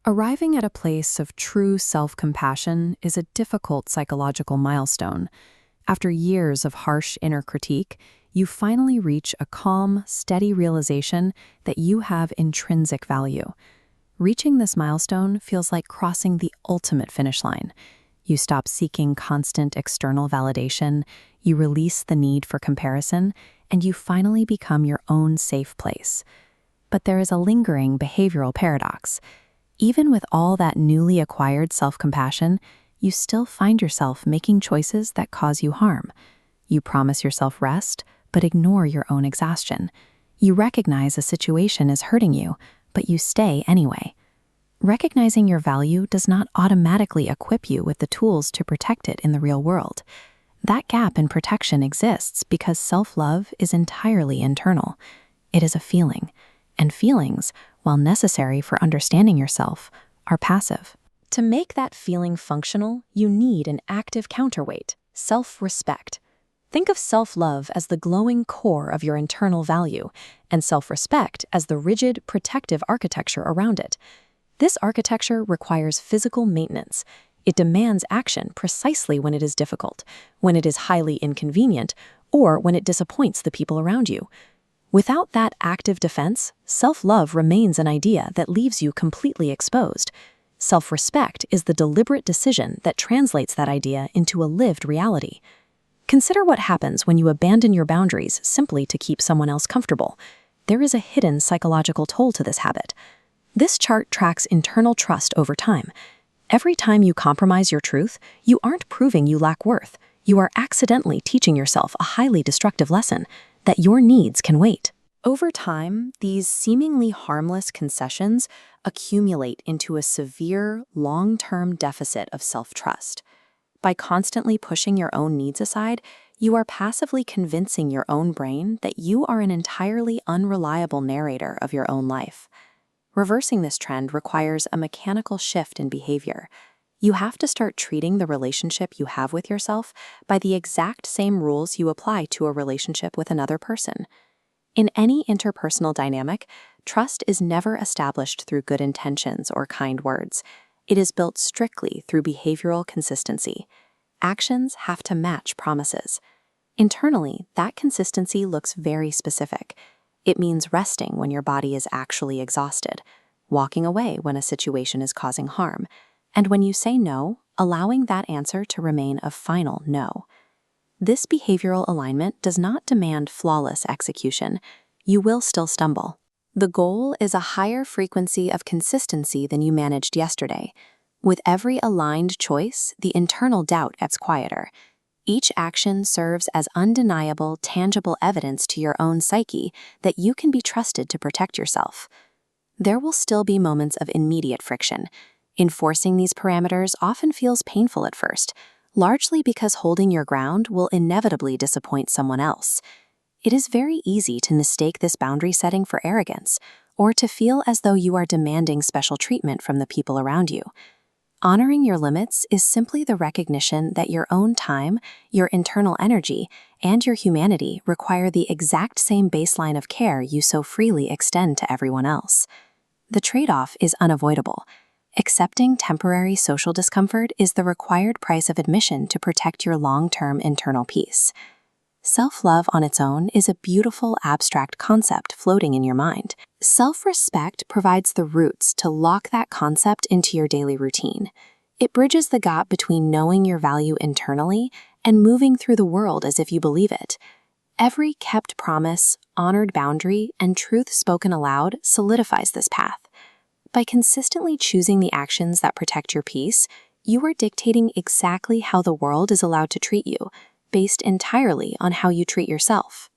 Arriving at a place of true self-compassion is a difficult psychological milestone. After years of harsh inner critique, you finally reach a calm, steady realization that you have intrinsic value. Reaching this milestone feels like crossing the ultimate finish line. You stop seeking constant external validation, you release the need for comparison, and you finally become your own safe place. But there is a lingering behavioral paradox. Even with all that newly acquired self-compassion, you still find yourself making choices that cause you harm. You promise yourself rest, but ignore your own exhaustion. You recognize a situation is hurting you, but you stay anyway. Recognizing your value does not automatically equip you with the tools to protect it in the real world. That gap in protection exists because self-love is entirely internal. It is a feeling, and feelings, while necessary for understanding yourself, are passive. To make that feeling functional, you need an active counterweight, self-respect. Think of self-love as the glowing core of your internal value, and self-respect as the rigid, protective architecture around it. This architecture requires physical maintenance. It demands action precisely when it is difficult, when it is highly inconvenient, or when it disappoints the people around you. Without that active defense, self-love remains an idea that leaves you completely exposed. Self-respect is the deliberate decision that translates that idea into a lived reality. Consider what happens when you abandon your boundaries simply to keep someone else comfortable. There is a hidden psychological toll to this habit. This chart tracks internal trust over time. Every time you compromise your truth, you aren't proving you lack worth. You are accidentally teaching yourself a highly destructive lesson, that your needs can wait. Over time, these seemingly harmless concessions accumulate into a severe, long-term deficit of self-trust. By constantly pushing your own needs aside, you are passively convincing your own brain that you are an entirely unreliable narrator of your own life. Reversing this trend requires a mechanical shift in behavior. You have to start treating the relationship you have with yourself by the exact same rules you apply to a relationship with another person. In any interpersonal dynamic, trust is never established through good intentions or kind words. It is built strictly through behavioral consistency. Actions have to match promises. Internally, that consistency looks very specific. It means resting when your body is actually exhausted, walking away when a situation is causing harm, and when you say no, allowing that answer to remain a final no. This behavioral alignment does not demand flawless execution. You will still stumble. The goal is a higher frequency of consistency than you managed yesterday. With every aligned choice, the internal doubt gets quieter. Each action serves as undeniable, tangible evidence to your own psyche that you can be trusted to protect yourself. There will still be moments of immediate friction. Enforcing these parameters often feels painful at first, largely because holding your ground will inevitably disappoint someone else. It is very easy to mistake this boundary setting for arrogance, or to feel as though you are demanding special treatment from the people around you. Honoring your limits is simply the recognition that your own time, your internal energy, and your humanity require the exact same baseline of care you so freely extend to everyone else. The trade-off is unavoidable. Accepting temporary social discomfort is the required price of admission to protect your long-term internal peace. Self-love on its own is a beautiful abstract concept floating in your mind. Self-respect provides the roots to lock that concept into your daily routine. It bridges the gap between knowing your value internally and moving through the world as if you believe it. Every kept promise, honored boundary, and truth spoken aloud solidifies this path. By consistently choosing the actions that protect your peace, you are dictating exactly how the world is allowed to treat you, based entirely on how you treat yourself.